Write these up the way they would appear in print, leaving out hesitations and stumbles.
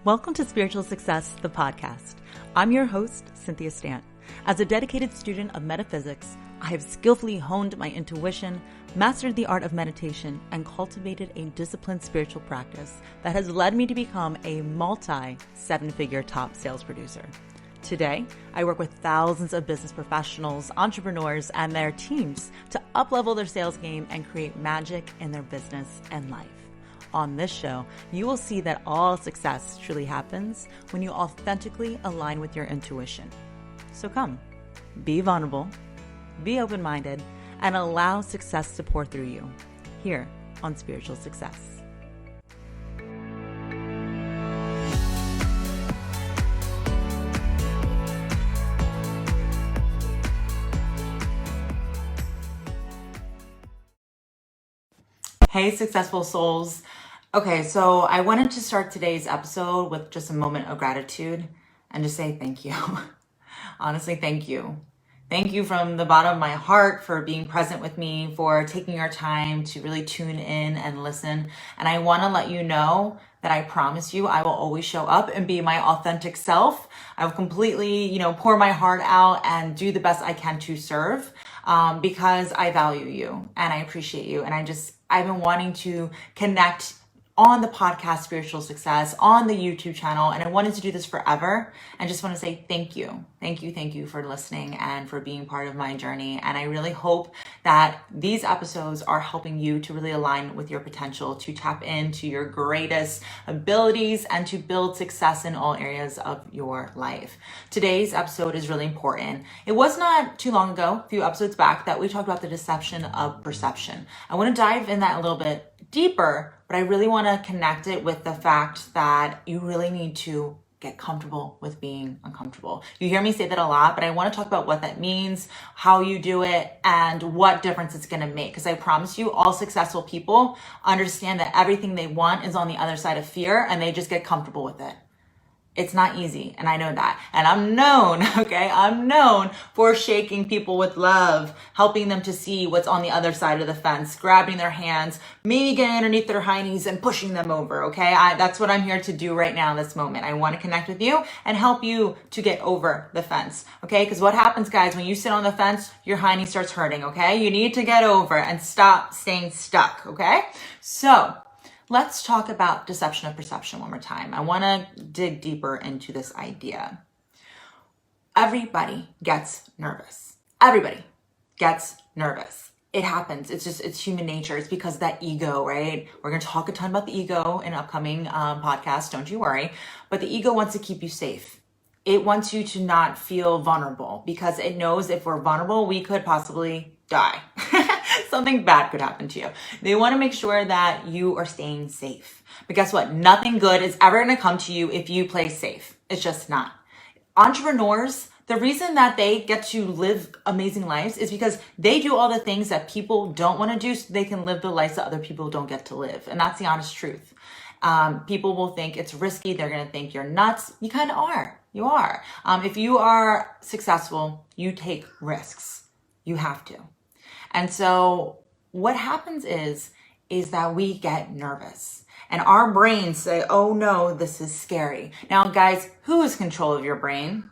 Welcome to Spiritual Success, the podcast. I'm your host, Cynthia Stant. As a dedicated student of metaphysics, I have skillfully honed my intuition, mastered the art of meditation, and cultivated a disciplined spiritual practice that has led me to become a multi-seven-figure top sales producer. Today, I work with thousands of business professionals, entrepreneurs, and their teams to up-level their sales game and create magic in their business and life. On this show, you will see that all success truly happens when you authentically align with your intuition. So come, be vulnerable, be open-minded, and allow success to pour through you here on Spiritual Success. Hey, successful souls. Okay, so I wanted to start today's episode with just a moment of gratitude and just say thank you. Honestly, thank you. Thank you from the bottom of my heart for being present with me, for taking your time to really tune in and listen. And I want to let you know that I promise you I will always show up and be my authentic self. I will completely, pour my heart out and do the best I can to serve because I value you and I appreciate you. And I've been wanting to connect on the podcast Spiritual Success, on the YouTube channel, and I wanted to do this forever. I just want to say thank you. Thank you for listening and for being part of my journey. And I really hope that these episodes are helping you to really align with your potential, to tap into your greatest abilities and to build success in all areas of your life. Today's episode is really important. It was not too long ago, a few episodes back, that we talked about the deception of perception. I want to dive in that a little bit deeper, but I really want to connect it with the fact that you really need to get comfortable with being uncomfortable. You hear me say that a lot, but I want to talk about what that means, how you do it, and what difference it's going to make. Because I promise you, all successful people understand that everything they want is on the other side of fear, and they just get comfortable with it. It's not easy, and I know that. And I'm known for shaking people with love, helping them to see what's on the other side of the fence, grabbing their hands, maybe getting underneath their high knees and pushing them over, okay? That's what I'm here to do right now in this moment. I want to connect with you and help you to get over the fence, okay? Because what happens, guys, when you sit on the fence, your high knee starts hurting, okay? You need to get over and stop staying stuck, okay? So, let's talk about deception of perception one more time. I want to dig deeper into this idea. Everybody gets nervous. Everybody gets nervous. It happens. It's human nature. It's because of that ego, right? We're going to talk a ton about the ego in upcoming podcasts. Don't you worry. But the ego wants to keep you safe. It wants you to not feel vulnerable because it knows if we're vulnerable, we could possibly die. Something bad could happen to you. They want to make sure that you are staying safe. But guess what? Nothing good is ever going to come to you if you play safe. It's just not. Entrepreneurs, the reason that they get to live amazing lives is because they do all the things that people don't want to do so they can live the lives that other people don't get to live. And that's the honest truth. People will think it's risky. They're going to think you're nuts. You kind of are. You are. If you are successful, you take risks. You have to. And so what happens is that we get nervous and our brains say, oh no, this is scary. Now, guys, who is in control of your brain?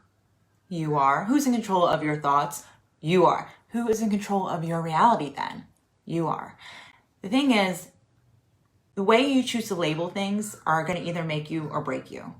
You are. Who's in control of your thoughts? You are. Who is in control of your reality then? You are. The thing is, the way you choose to label things are going to either make you or break you.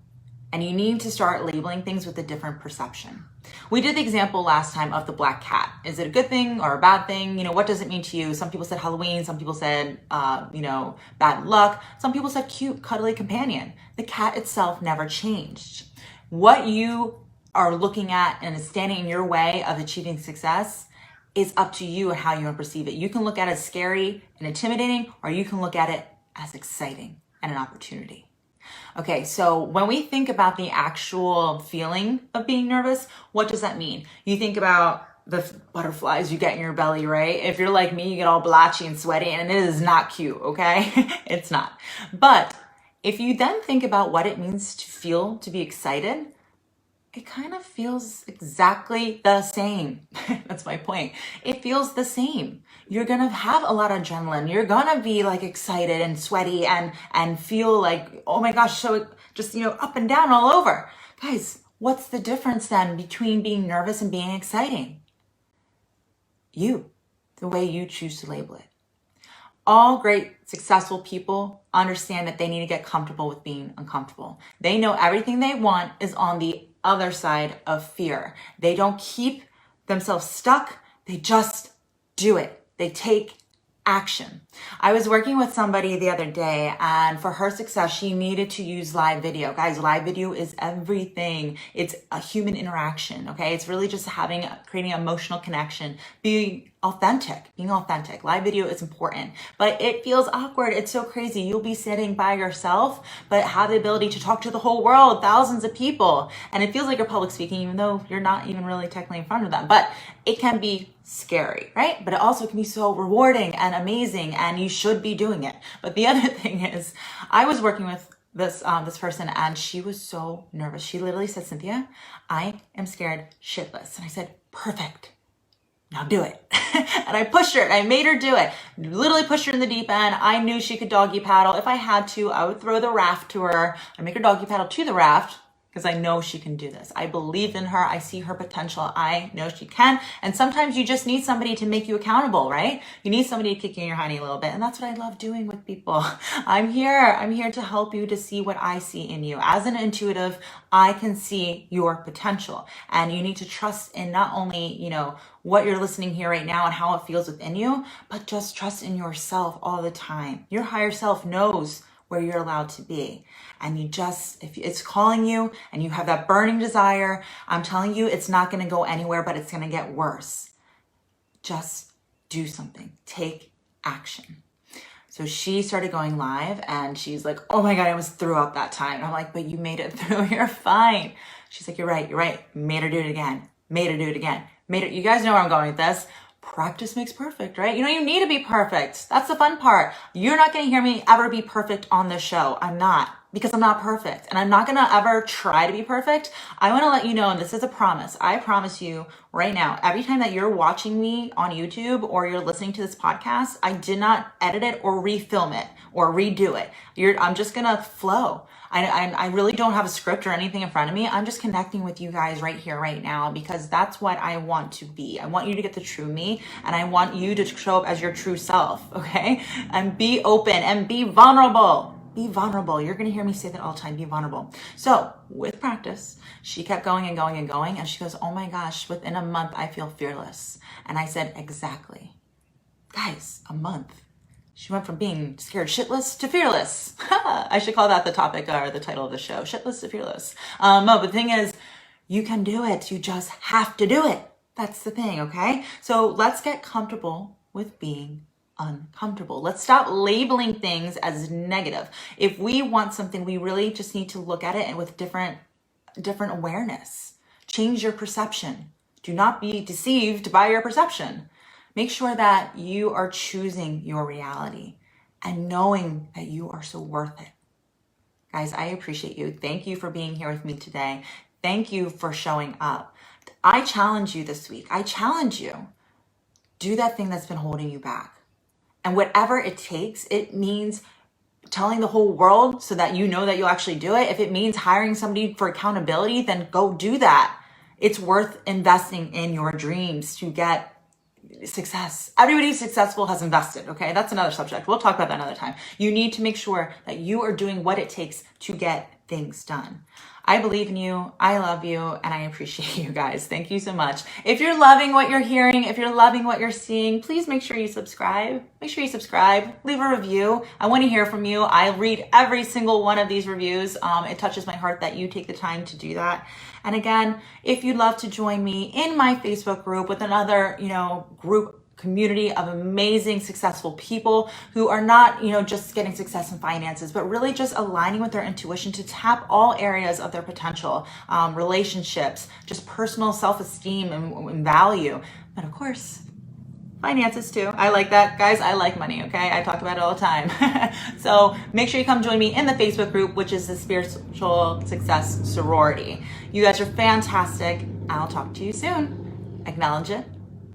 And you need to start labeling things with a different perception. We did the example last time of the black cat. Is it a good thing or a bad thing? What does it mean to you? Some people said Halloween. Some people said, bad luck. Some people said cute, cuddly companion. The cat itself never changed. What you are looking at and is standing in your way of achieving success is up to you and how you want to perceive it. You can look at it as scary and intimidating, or you can look at it as exciting and an opportunity. Okay, so when we think about the actual feeling of being nervous, what does that mean? You think about the butterflies you get in your belly, right? If you're like me, you get all blotchy and sweaty, and it is not cute, okay? It's not. But if you then think about what it means to feel to be excited, it kind of feels exactly the same. That's my point. It feels the same. You're gonna have a lot of adrenaline. You're gonna be like excited and sweaty and feel like, oh my gosh, so just, up and down all over. Guys, what's the difference then between being nervous and being exciting? You, the way you choose to label it. All great, successful people understand that they need to get comfortable with being uncomfortable. They know everything they want is on the other side of fear. They don't keep themselves stuck. They just do it. They take action. I was working with somebody the other day, and for her success, she needed to use live video. Guys, live video is everything. It's a human interaction, okay? It's really just creating an emotional connection, being authentic. Live video is important, but it feels awkward. It's so crazy. You'll be sitting by yourself, but have the ability to talk to the whole world, thousands of people. And it feels like you're public speaking, even though you're not even really technically in front of them, but it can be scary, right? But it also can be so rewarding and amazing, and you should be doing it. But the other thing is, I was working with this person, and she was so nervous. She literally said, Cynthia, I am scared shitless. And I said, perfect. Now do it. And I pushed her. I made her do it. Literally pushed her in the deep end. I knew she could doggy paddle. If I had to, I would throw the raft to her. I'd make her doggy paddle to the raft, because I know she can do this. I believe in her. I see her potential. I know she can. And sometimes you just need somebody to make you accountable, right? You need somebody to kick you in your honey a little bit. And that's what I love doing with people. I'm here to help you to see what I see in you. As an intuitive, I can see your potential. And you need to trust in not only, what you're listening here right now and how it feels within you, but just trust in yourself all the time. Your higher self knows where you're allowed to be. And if it's calling you and you have that burning desire, I'm telling you, it's not going to go anywhere, but it's going to get worse. Just do something. Take action. So she started going live, and she's like, oh my God, I almost threw up that time. And I'm like, but you made it through. You're fine. She's like, you're right. Made her do it again. You guys know where I'm going with this. Practice makes perfect, right? You don't even need to be perfect. That's the fun part. You're not going to hear me ever be perfect on this show. I'm not, because I'm not perfect. And I'm not going to ever try to be perfect. I want to let you know, and this is a promise. I promise you right now, every time that you're watching me on YouTube or you're listening to this podcast, I did not edit it or refilm it or redo it. I'm just going to flow. I really don't have a script or anything in front of me. I'm just connecting with you guys right here, right now, because that's what I want to be. I want you to get the true me, and I want you to show up as your true self, okay? And be open and be vulnerable. Be vulnerable. You're going to hear me say that all the time. Be vulnerable. So with practice, she kept going and going and going. And she goes, oh my gosh, within a month, I feel fearless. And I said, exactly. Guys, a month. She went from being scared shitless to fearless. I should call that the topic or the title of the show, shitless to fearless. No, but the thing is, you can do it. You just have to do it. That's the thing, okay? So let's get comfortable with being uncomfortable. Let's stop labeling things as negative. If we want something, we really just need to look at it and with different awareness. Change your perception. Do not be deceived by your perception. Make sure that you are choosing your reality and knowing that you are so worth it. Guys, I appreciate you. Thank you for being here with me today. Thank you for showing up. I challenge you this week. I challenge you. Do that thing that's been holding you back. And whatever it takes, it means telling the whole world so that you know that you'll actually do it. If it means hiring somebody for accountability, then go do that. It's worth investing in your dreams to get success. Everybody successful has invested, okay? That's another subject. We'll talk about that another time. You need to make sure that you are doing what it takes to get things done. I believe in you. I love you. And I appreciate you guys. Thank you so much. If you're loving what you're hearing, if you're loving what you're seeing, please make sure you subscribe. Make sure you subscribe. Leave a review. I want to hear from you. I read every single one of these reviews. It touches my heart that you take the time to do that. And again, if you'd love to join me in my Facebook group with another, group community of amazing, successful people who are not, just getting success in finances, but really just aligning with their intuition to tap all areas of their potential, relationships, just personal self-esteem and value. But of course, finances too. I like that. Guys, I like money, okay? I talk about it all the time. So make sure you come join me in the Facebook group, which is the Spiritual Success Sorority. You guys are fantastic. I'll talk to you soon. Acknowledge it,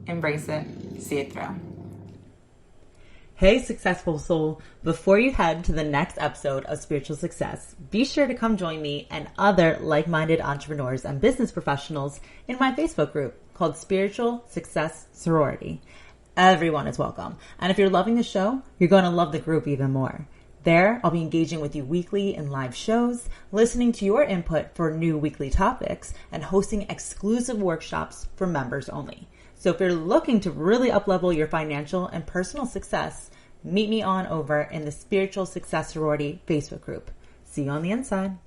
embrace it, see it through. Hey, successful soul. Before you head to the next episode of Spiritual Success, be sure to come join me and other like-minded entrepreneurs and business professionals in my Facebook group called Spiritual Success Sorority. Everyone is welcome. And if you're loving the show, you're going to love the group even more. There, I'll be engaging with you weekly in live shows, listening to your input for new weekly topics, and hosting exclusive workshops for members only. So if you're looking to really up-level your financial and personal success, meet me on over in the Spiritual Success Sorority Facebook group. See you on the inside.